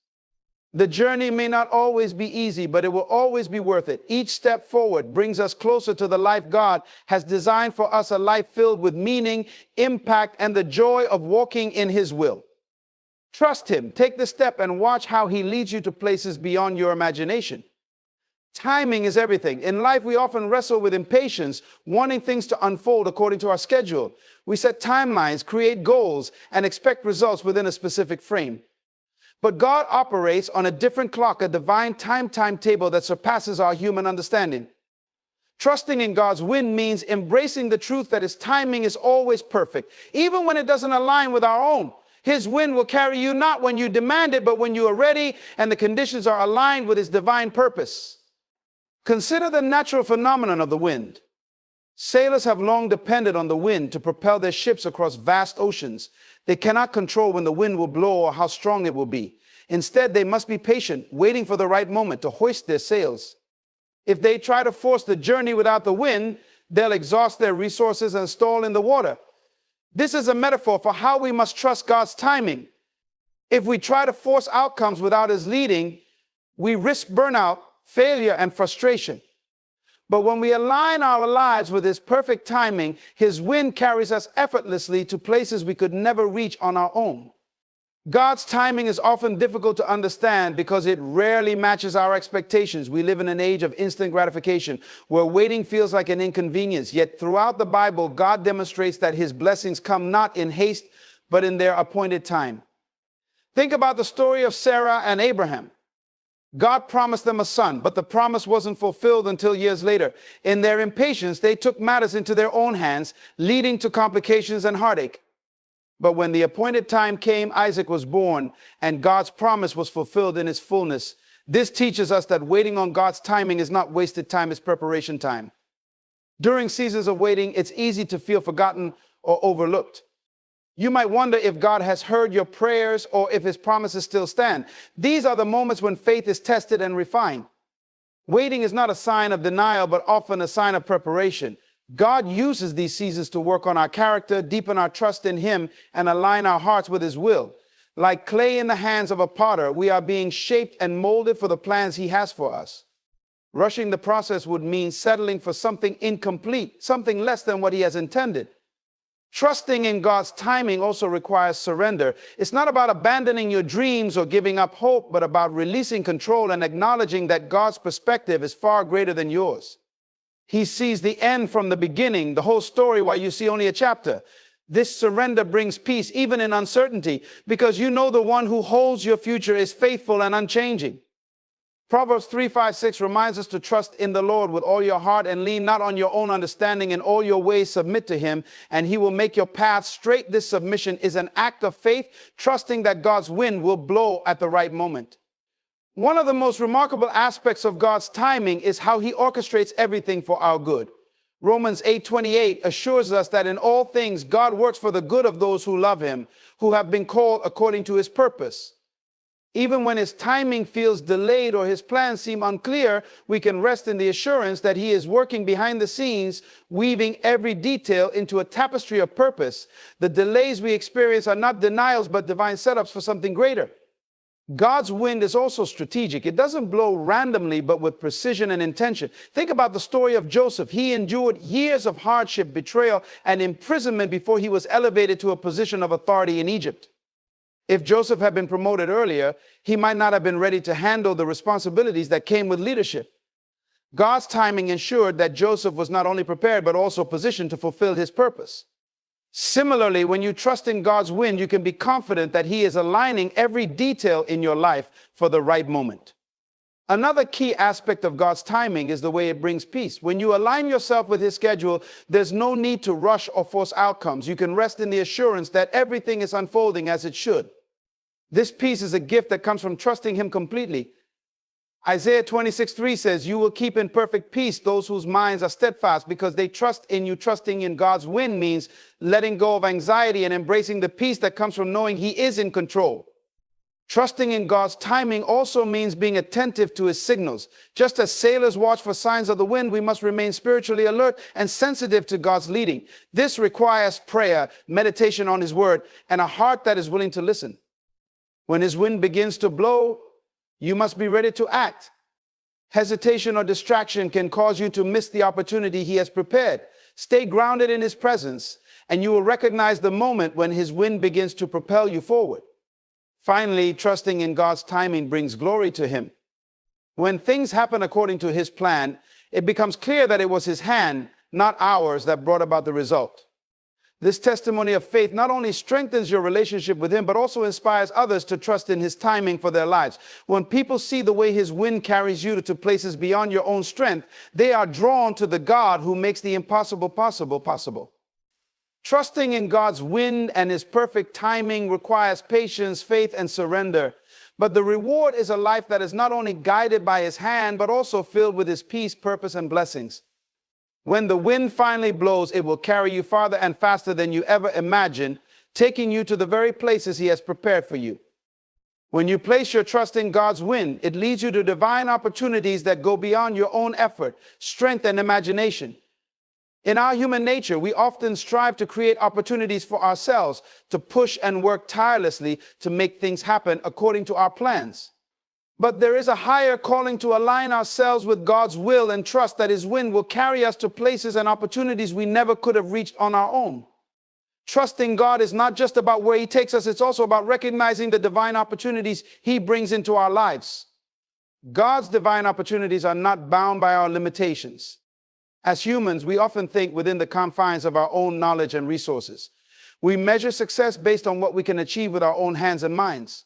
The journey may not always be easy, but it will always be worth it. Each step forward brings us closer to the life God has designed for us, a life filled with meaning, impact, and the joy of walking in His will. Trust Him, take the step, and watch how He leads you to places beyond your imagination. Timing is everything. In life, we often wrestle with impatience, wanting things to unfold according to our schedule. We set timelines, create goals, and expect results within a specific frame. But God operates on a different clock, a divine timetable that surpasses our human understanding. Trusting in God's wind means embracing the truth that His timing is always perfect, even when it doesn't align with our own. His wind will carry you not when you demand it, but when you are ready and the conditions are aligned with His divine purpose. Consider the natural phenomenon of the wind. Sailors have long depended on the wind to propel their ships across vast oceans. They cannot control when the wind will blow or how strong it will be. Instead, they must be patient, waiting for the right moment to hoist their sails. If they try to force the journey without the wind, they'll exhaust their resources and stall in the water. This is a metaphor for how we must trust God's timing. If we try to force outcomes without His leading, we risk burnout, failure, and frustration. But when we align our lives with His perfect timing, His wind carries us effortlessly to places we could never reach on our own. God's timing is often difficult to understand because it rarely matches our expectations. We live in an age of instant gratification where waiting feels like an inconvenience. Yet throughout the Bible, God demonstrates that His blessings come not in haste, but in their appointed time. Think about the story of Sarah and Abraham. God promised them a son, but the promise wasn't fulfilled until years later. In their impatience, they took matters into their own hands, leading to complications and heartache. But when the appointed time came, Isaac was born, and God's promise was fulfilled in its fullness. This teaches us that waiting on God's timing is not wasted time, it's preparation time. During seasons of waiting, it's easy to feel forgotten or overlooked. You might wonder if God has heard your prayers or if His promises still stand. These are the moments when faith is tested and refined. Waiting is not a sign of denial, but often a sign of preparation. God uses these seasons to work on our character, deepen our trust in Him, and align our hearts with His will. Like clay in the hands of a potter, we are being shaped and molded for the plans He has for us. Rushing the process would mean settling for something incomplete, something less than what He has intended. Trusting in God's timing also requires surrender. It's not about abandoning your dreams or giving up hope, but about releasing control and acknowledging that God's perspective is far greater than yours. He sees the end from the beginning, the whole story, while you see only a chapter. This surrender brings peace, even in uncertainty, because you know the one who holds your future is faithful and unchanging. Proverbs 3:5-6 reminds us to trust in the Lord with all your heart and lean not on your own understanding. In all your ways submit to Him, and He will make your path straight. This submission is an act of faith, trusting that God's wind will blow at the right moment. One of the most remarkable aspects of God's timing is how He orchestrates everything for our good. Romans 8:28 assures us that in all things God works for the good of those who love Him, who have been called according to His purpose. Even when His timing feels delayed or His plans seem unclear, we can rest in the assurance that He is working behind the scenes, weaving every detail into a tapestry of purpose. The delays we experience are not denials, but divine setups for something greater. God's wind is also strategic. It doesn't blow randomly, but with precision and intention. Think about the story of Joseph. He endured years of hardship, betrayal, and imprisonment before he was elevated to a position of authority in Egypt. If Joseph had been promoted earlier, he might not have been ready to handle the responsibilities that came with leadership. God's timing ensured that Joseph was not only prepared, but also positioned to fulfill his purpose. Similarly, when you trust in God's wind, you can be confident that He is aligning every detail in your life for the right moment. Another key aspect of God's timing is the way it brings peace. When you align yourself with His schedule, there's no need to rush or force outcomes. You can rest in the assurance that everything is unfolding as it should. This peace is a gift that comes from trusting Him completely. Isaiah 26:3 says, "You will keep in perfect peace those whose minds are steadfast because they trust in you." Trusting in God's wind means letting go of anxiety and embracing the peace that comes from knowing He is in control. Trusting in God's timing also means being attentive to His signals. Just as sailors watch for signs of the wind, we must remain spiritually alert and sensitive to God's leading. This requires prayer, meditation on His word, and a heart that is willing to listen. When His wind begins to blow, You must be ready to act. Hesitation or distraction can cause you to miss the opportunity He has prepared. Stay grounded in His presence, and you will recognize the moment when His wind begins to propel you forward. Finally, trusting in God's timing brings glory to Him. When things happen according to His plan, it becomes clear that it was His hand, not ours, that brought about the result. This testimony of faith not only strengthens your relationship with Him, but also inspires others to trust in His timing for their lives. When people see the way His wind carries you to places beyond your own strength, they are drawn to the God who makes the impossible possible. Trusting in God's wind and His perfect timing requires patience, faith, and surrender. But the reward is a life that is not only guided by His hand, but also filled with His peace, purpose, and blessings. When the wind finally blows, it will carry you farther and faster than you ever imagined, taking you to the very places He has prepared for you. When you place your trust in God's wind, it leads you to divine opportunities that go beyond your own effort, strength, and imagination. In our human nature, we often strive to create opportunities for ourselves, to push and work tirelessly to make things happen according to our plans. But there is a higher calling to align ourselves with God's will and trust that His wind will carry us to places and opportunities we never could have reached on our own. Trusting God is not just about where He takes us, it's also about recognizing the divine opportunities He brings into our lives. God's divine opportunities are not bound by our limitations. As humans, we often think within the confines of our own knowledge and resources. We measure success based on what we can achieve with our own hands and minds.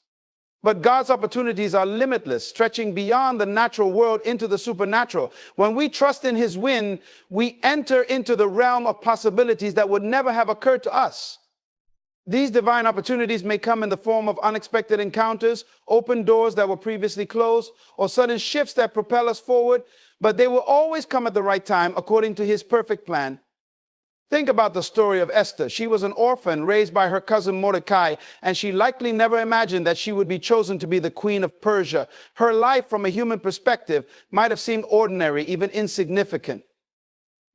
But God's opportunities are limitless, stretching beyond the natural world into the supernatural. When we trust in His wind, we enter into the realm of possibilities that would never have occurred to us. These divine opportunities may come in the form of unexpected encounters, open doors that were previously closed, or sudden shifts that propel us forward, but they will always come at the right time according to His perfect plan. Think about the story of Esther. She was an orphan raised by her cousin Mordecai, and she likely never imagined that she would be chosen to be the queen of Persia. Her life, from a human perspective, might have seemed ordinary, even insignificant.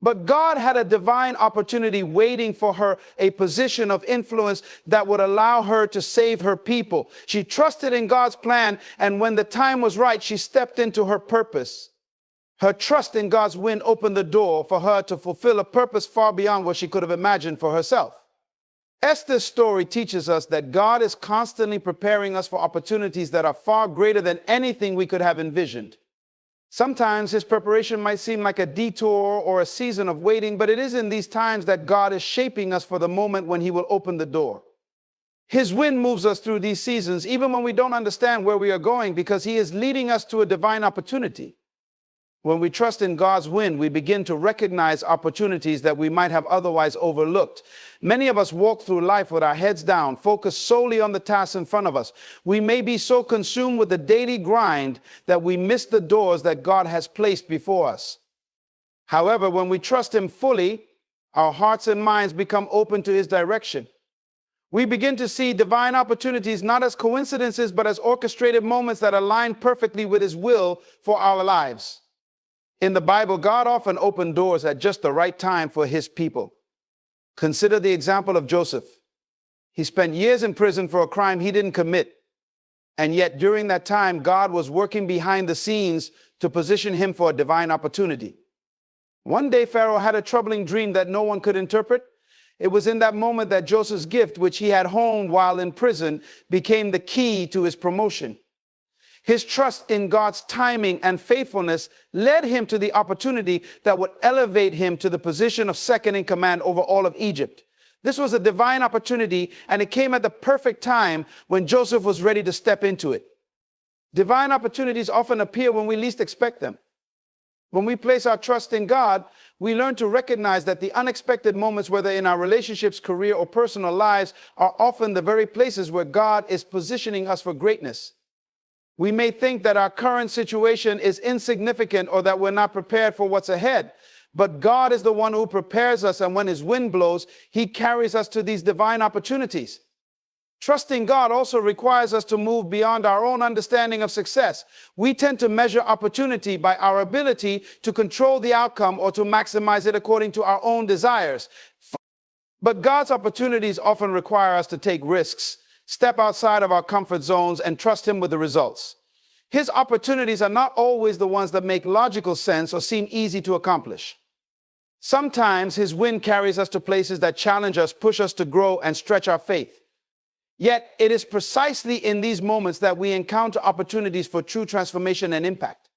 But God had a divine opportunity waiting for her, a position of influence that would allow her to save her people. She trusted in God's plan, and when the time was right, she stepped into her purpose. Her trust in God's wind opened the door for her to fulfill a purpose far beyond what she could have imagined for herself. Esther's story teaches us that God is constantly preparing us for opportunities that are far greater than anything we could have envisioned. Sometimes His preparation might seem like a detour or a season of waiting, but it is in these times that God is shaping us for the moment when He will open the door. His wind moves us through these seasons, even when we don't understand where we are going, because He is leading us to a divine opportunity. When we trust in God's wind, we begin to recognize opportunities that we might have otherwise overlooked. Many of us walk through life with our heads down, focused solely on the tasks in front of us. We may be so consumed with the daily grind that we miss the doors that God has placed before us. However, when we trust Him fully, our hearts and minds become open to His direction. We begin to see divine opportunities not as coincidences, but as orchestrated moments that align perfectly with His will for our lives. In the Bible, God often opened doors at just the right time for His people. Consider the example of Joseph. He spent years in prison for a crime he didn't commit. And yet during that time, God was working behind the scenes to position him for a divine opportunity. One day, Pharaoh had a troubling dream that no one could interpret. It was in that moment that Joseph's gift, which he had honed while in prison, became the key to his promotion. His trust in God's timing and faithfulness led him to the opportunity that would elevate him to the position of second in command over all of Egypt. This was a divine opportunity, and it came at the perfect time when Joseph was ready to step into it. Divine opportunities often appear when we least expect them. When we place our trust in God, we learn to recognize that the unexpected moments, whether in our relationships, career, or personal lives, are often the very places where God is positioning us for greatness. We may think that our current situation is insignificant or that we're not prepared for what's ahead. But God is the one who prepares us, and when His wind blows, He carries us to these divine opportunities. Trusting God also requires us to move beyond our own understanding of success. We tend to measure opportunity by our ability to control the outcome or to maximize it according to our own desires. But God's opportunities often require us to take risks, step outside of our comfort zones, and trust Him with the results. His opportunities are not always the ones that make logical sense or seem easy to accomplish. Sometimes his wind carries us to places that challenge us, push us to grow, and stretch our faith. Yet it is precisely in these moments that we encounter opportunities for true transformation and impact.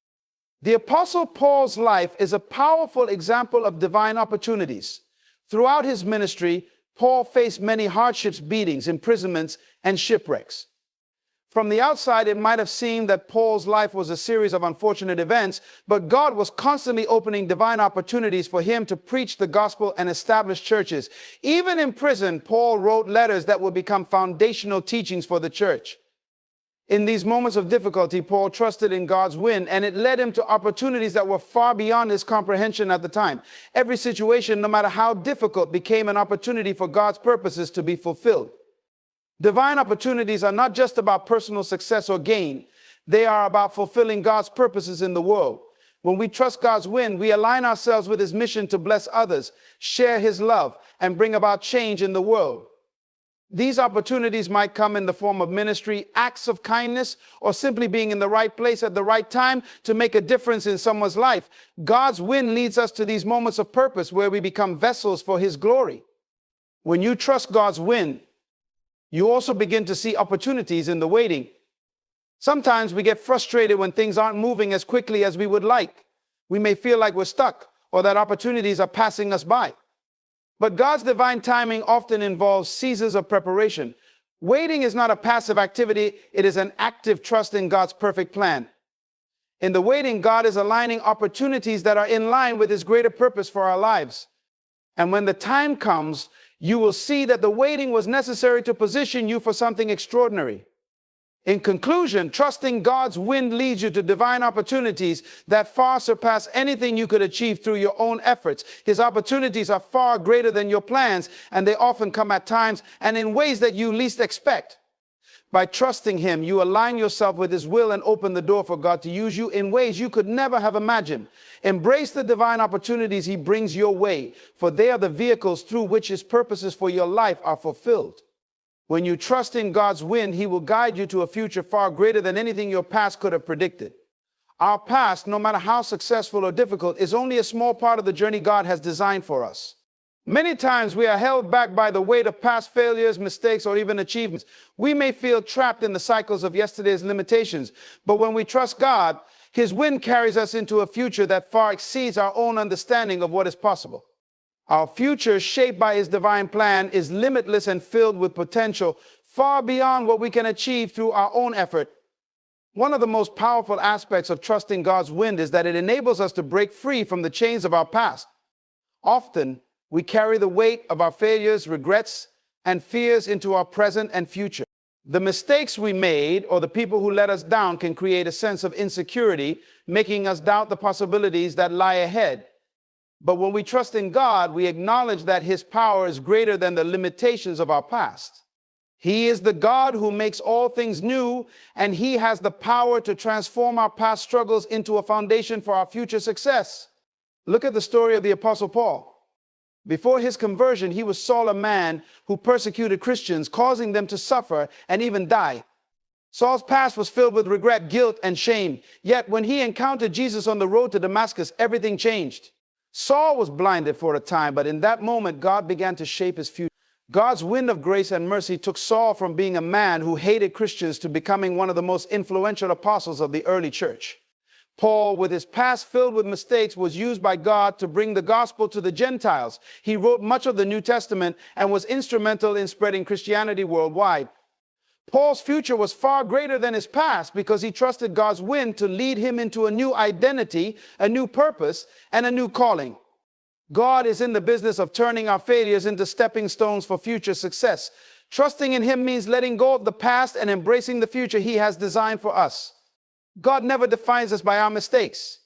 The Apostle Paul's life is a powerful example of divine opportunities. Throughout his ministry, Paul faced many hardships, beatings, imprisonments, and shipwrecks. From the outside, it might have seemed that Paul's life was a series of unfortunate events, but God was constantly opening divine opportunities for him to preach the gospel and establish churches. Even in prison, Paul wrote letters that would become foundational teachings for the church. In these moments of difficulty, Paul trusted in God's wind, and it led him to opportunities that were far beyond his comprehension at the time. Every situation, no matter how difficult, became an opportunity for God's purposes to be fulfilled. Divine opportunities are not just about personal success or gain. They are about fulfilling God's purposes in the world. When we trust God's wind, we align ourselves with his mission to bless others, share his love, and bring about change in the world. These opportunities might come in the form of ministry, acts of kindness, or simply being in the right place at the right time to make a difference in someone's life. God's wind leads us to these moments of purpose where we become vessels for his glory. When you trust God's wind, you also begin to see opportunities in the waiting. Sometimes we get frustrated when things aren't moving as quickly as we would like. We may feel like we're stuck or that opportunities are passing us by. But God's divine timing often involves seasons of preparation. Waiting is not a passive activity, it is an active trust in God's perfect plan. In the waiting, God is aligning opportunities that are in line with his greater purpose for our lives. And when the time comes, you will see that the waiting was necessary to position you for something extraordinary. In conclusion, trusting God's wind leads you to divine opportunities that far surpass anything you could achieve through your own efforts. His opportunities are far greater than your plans, and they often come at times and in ways that you least expect. By trusting him, you align yourself with his will and open the door for God to use you in ways you could never have imagined. Embrace the divine opportunities he brings your way, for they are the vehicles through which his purposes for your life are fulfilled. When you trust in God's wind, he will guide you to a future far greater than anything your past could have predicted. Our past, no matter how successful or difficult, is only a small part of the journey God has designed for us. Many times we are held back by the weight of past failures, mistakes, or even achievements. We may feel trapped in the cycles of yesterday's limitations, but when we trust God, his wind carries us into a future that far exceeds our own understanding of what is possible. Our future, shaped by his divine plan, is limitless and filled with potential far beyond what we can achieve through our own effort. One of the most powerful aspects of trusting God's wind is that it enables us to break free from the chains of our past. Often, we carry the weight of our failures, regrets, and fears into our present and future. The mistakes we made or the people who let us down can create a sense of insecurity, making us doubt the possibilities that lie ahead. But when we trust in God, we acknowledge that his power is greater than the limitations of our past. He is the God who makes all things new, and he has the power to transform our past struggles into a foundation for our future success. Look at the story of the Apostle Paul. Before his conversion, he was Saul, a man who persecuted Christians, causing them to suffer and even die. Saul's past was filled with regret, guilt, and shame. Yet when he encountered Jesus on the road to Damascus, everything changed. Saul was blinded for a time, but in that moment, God began to shape his future. God's wind of grace and mercy took Saul from being a man who hated Christians to becoming one of the most influential apostles of the early church. Paul, with his past filled with mistakes, was used by God to bring the gospel to the Gentiles. He wrote much of the New Testament and was instrumental in spreading Christianity worldwide. Paul's future was far greater than his past because he trusted God's wind to lead him into a new identity, a new purpose, and a new calling. God is in the business of turning our failures into stepping stones for future success. Trusting in him means letting go of the past and embracing the future he has designed for us. God never defines us by our mistakes.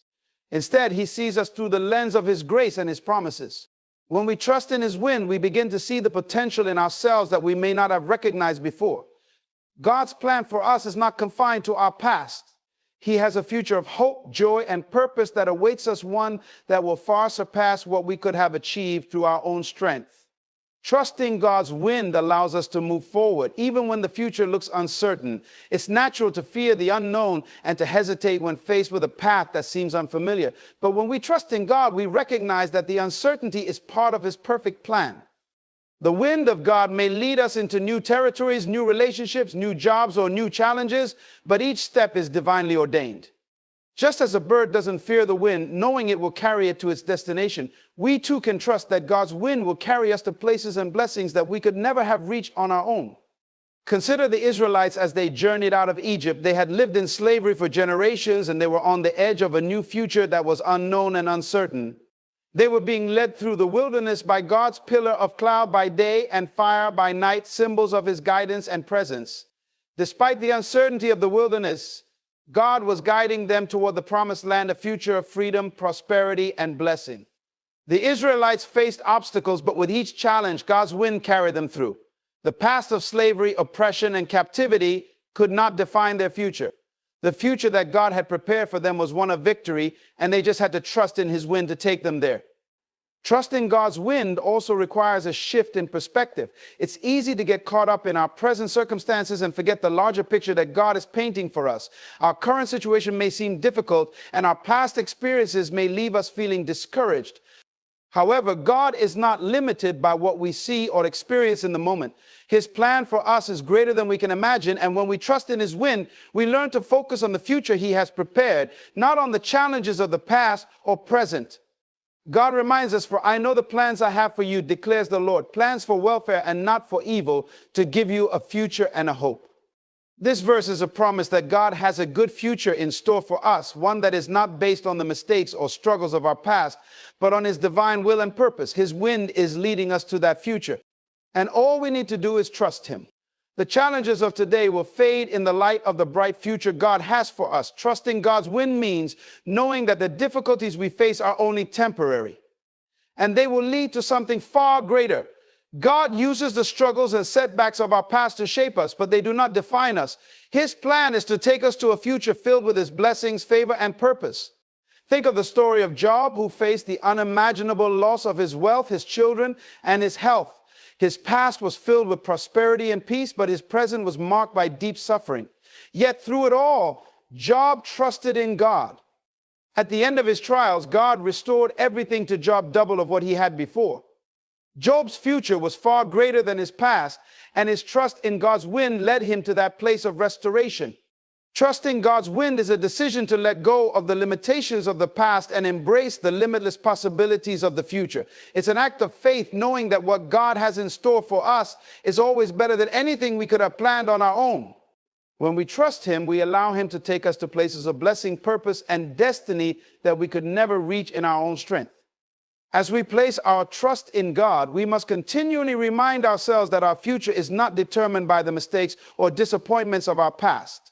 Instead, he sees us through the lens of his grace and his promises. When we trust in his wind, we begin to see the potential in ourselves that we may not have recognized before. God's plan for us is not confined to our past. He has a future of hope, joy, and purpose that awaits us, one that will far surpass what we could have achieved through our own strength. Trusting God's wind allows us to move forward, even when the future looks uncertain. It's natural to fear the unknown and to hesitate when faced with a path that seems unfamiliar. But when we trust in God, we recognize that the uncertainty is part of His perfect plan. The wind of God may lead us into new territories, new relationships, new jobs, or new challenges, but each step is divinely ordained. Just as a bird doesn't fear the wind, knowing it will carry it to its destination, we too can trust that God's wind will carry us to places and blessings that we could never have reached on our own. Consider the Israelites as they journeyed out of Egypt. They had lived in slavery for generations, and they were on the edge of a new future that was unknown and uncertain. They were being led through the wilderness by God's pillar of cloud by day and fire by night, symbols of His guidance and presence. Despite the uncertainty of the wilderness, God was guiding them toward the promised land, a future of freedom, prosperity, and blessing. The Israelites faced obstacles, but with each challenge, God's wind carried them through. The past of slavery, oppression, and captivity could not define their future. The future that God had prepared for them was one of victory, and they just had to trust in His wind to take them there. Trusting God's wind also requires a shift in perspective. It's easy to get caught up in our present circumstances and forget the larger picture that God is painting for us. Our current situation may seem difficult, and our past experiences may leave us feeling discouraged. However, God is not limited by what we see or experience in the moment. His plan for us is greater than we can imagine, and when we trust in His wind, we learn to focus on the future He has prepared, not on the challenges of the past or present. God reminds us, "For I know the plans I have for you, declares the Lord, plans for welfare and not for evil, to give you a future and a hope." This verse is a promise that God has a good future in store for us, one that is not based on the mistakes or struggles of our past, but on His divine will and purpose. His wind is leading us to that future, and all we need to do is trust Him. The challenges of today will fade in the light of the bright future God has for us. Trusting God's wind means knowing that the difficulties we face are only temporary, and they will lead to something far greater. God uses the struggles and setbacks of our past to shape us, but they do not define us. His plan is to take us to a future filled with His blessings, favor, and purpose. Think of the story of Job, who faced the unimaginable loss of his wealth, his children, and his health. His past was filled with prosperity and peace, but his present was marked by deep suffering. Yet through it all, Job trusted in God. At the end of his trials, God restored everything to Job, double of what he had before. Job's future was far greater than his past, and his trust in God's wind led him to that place of restoration. Trusting God's wind is a decision to let go of the limitations of the past and embrace the limitless possibilities of the future. It's an act of faith, knowing that what God has in store for us is always better than anything we could have planned on our own. When we trust Him, we allow Him to take us to places of blessing, purpose, and destiny that we could never reach in our own strength. As we place our trust in God, we must continually remind ourselves that our future is not determined by the mistakes or disappointments of our past.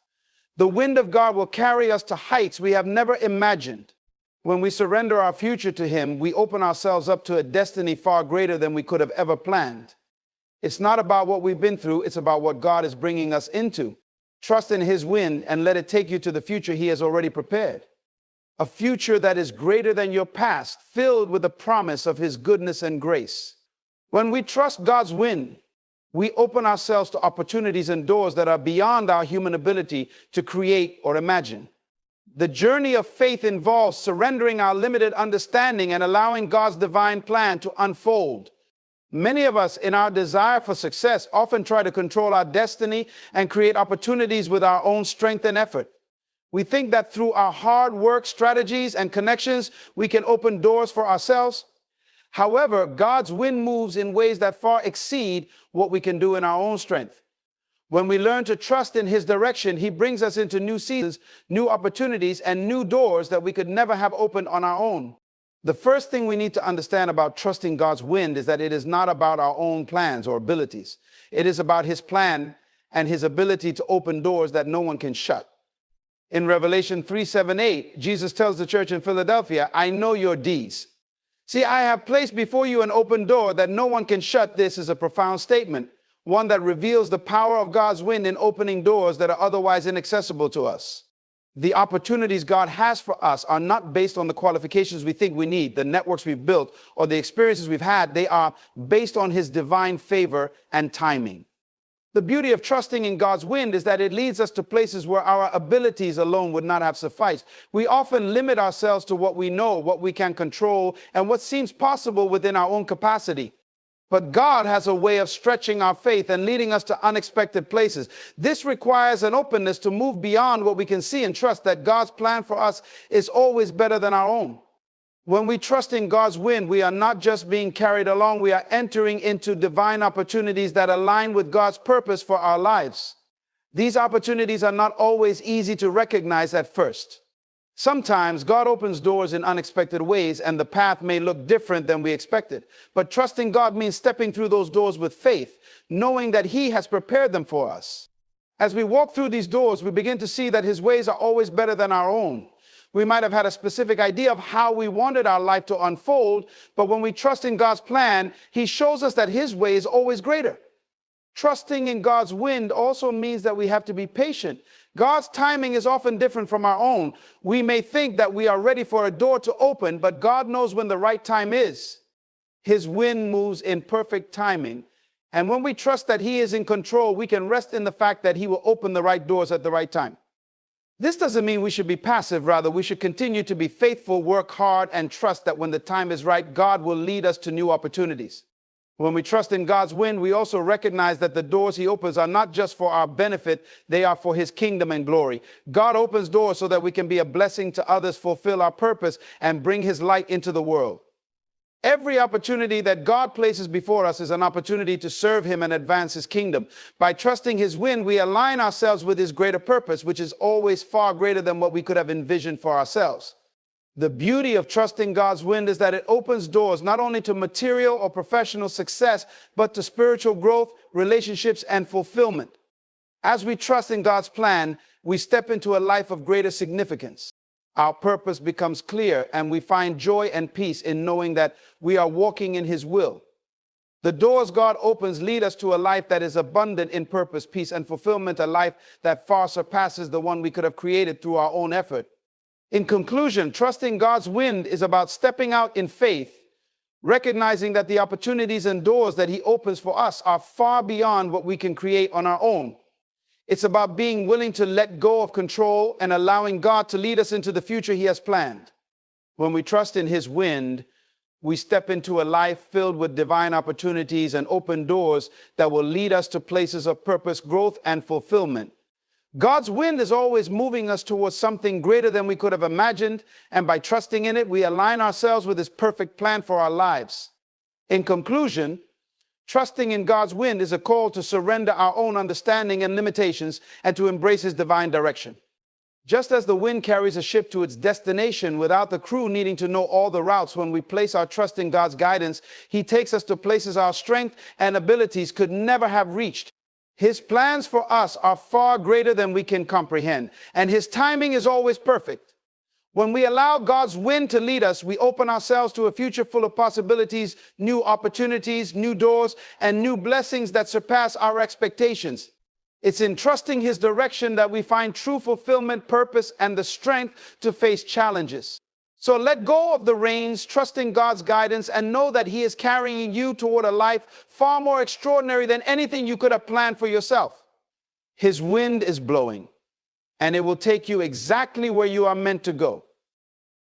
The wind of God will carry us to heights we have never imagined. When we surrender our future to Him, we open ourselves up to a destiny far greater than we could have ever planned. It's not about what we've been through, it's about what God is bringing us into. Trust in His wind and let it take you to the future He has already prepared. A future that is greater than your past, filled with the promise of His goodness and grace. When we trust God's wind, we open ourselves to opportunities and doors that are beyond our human ability to create or imagine. The journey of faith involves surrendering our limited understanding and allowing God's divine plan to unfold. Many of us, in our desire for success, often try to control our destiny and create opportunities with our own strength and effort. We think that through our hard work, strategies, and connections, we can open doors for ourselves. However, God's wind moves in ways that far exceed what we can do in our own strength. When we learn to trust in His direction, He brings us into new seasons, new opportunities, and new doors that we could never have opened on our own. The first thing we need to understand about trusting God's wind is that it is not about our own plans or abilities. It is about His plan and His ability to open doors that no one can shut. In Revelation 3:7-8, Jesus tells the church in Philadelphia, "I know your deeds." See, I have placed before you an open door that no one can shut. This is a profound statement, one that reveals the power of God's wind in opening doors that are otherwise inaccessible to us. The opportunities God has for us are not based on the qualifications we think we need, the networks we've built, or the experiences we've had. They are based on His divine favor and timing. The beauty of trusting in God's wind is that it leads us to places where our abilities alone would not have sufficed. We often limit ourselves to what we know, what we can control, and what seems possible within our own capacity. But God has a way of stretching our faith and leading us to unexpected places. This requires an openness to move beyond what we can see and trust that God's plan for us is always better than our own. When we trust in God's wind, we are not just being carried along, we are entering into divine opportunities that align with God's purpose for our lives. These opportunities are not always easy to recognize at first. Sometimes God opens doors in unexpected ways and the path may look different than we expected. But trusting God means stepping through those doors with faith, knowing that He has prepared them for us. As we walk through these doors, we begin to see that His ways are always better than our own. We might have had a specific idea of how we wanted our life to unfold, but when we trust in God's plan, He shows us that His way is always greater. Trusting in God's wind also means that we have to be patient. God's timing is often different from our own. We may think that we are ready for a door to open, but God knows when the right time is. His wind moves in perfect timing. And when we trust that He is in control, we can rest in the fact that He will open the right doors at the right time. This doesn't mean we should be passive. Rather, we should continue to be faithful, work hard, and trust that when the time is right, God will lead us to new opportunities. When we trust in God's wind, we also recognize that the doors He opens are not just for our benefit, they are for His kingdom and glory. God opens doors so that we can be a blessing to others, fulfill our purpose, and bring His light into the world. Every opportunity that God places before us is an opportunity to serve Him and advance His kingdom. By trusting His wind, we align ourselves with His greater purpose, which is always far greater than what we could have envisioned for ourselves. The beauty of trusting God's wind is that it opens doors not only to material or professional success, but to spiritual growth, relationships, and fulfillment. As we trust in God's plan, we step into a life of greater significance. Our purpose becomes clear, and we find joy and peace in knowing that we are walking in His will. The doors God opens lead us to a life that is abundant in purpose, peace, and fulfillment, a life that far surpasses the one we could have created through our own effort. In conclusion, trusting God's wind is about stepping out in faith, recognizing that the opportunities and doors that He opens for us are far beyond what we can create on our own. It's about being willing to let go of control and allowing God to lead us into the future He has planned. When we trust in His wind, we step into a life filled with divine opportunities and open doors that will lead us to places of purpose, growth, and fulfillment. God's wind is always moving us towards something greater than we could have imagined, and by trusting in it, we align ourselves with His perfect plan for our lives. In conclusion, trusting in God's wind is a call to surrender our own understanding and limitations and to embrace His divine direction. Just as the wind carries a ship to its destination without the crew needing to know all the routes, when we place our trust in God's guidance, He takes us to places our strength and abilities could never have reached. His plans for us are far greater than we can comprehend, and His timing is always perfect. When we allow God's wind to lead us, we open ourselves to a future full of possibilities, new opportunities, new doors, and new blessings that surpass our expectations. It's in trusting His direction that we find true fulfillment, purpose, and the strength to face challenges. So let go of the reins, trust in God's guidance, and know that He is carrying you toward a life far more extraordinary than anything you could have planned for yourself. His wind is blowing, and it will take you exactly where you are meant to go.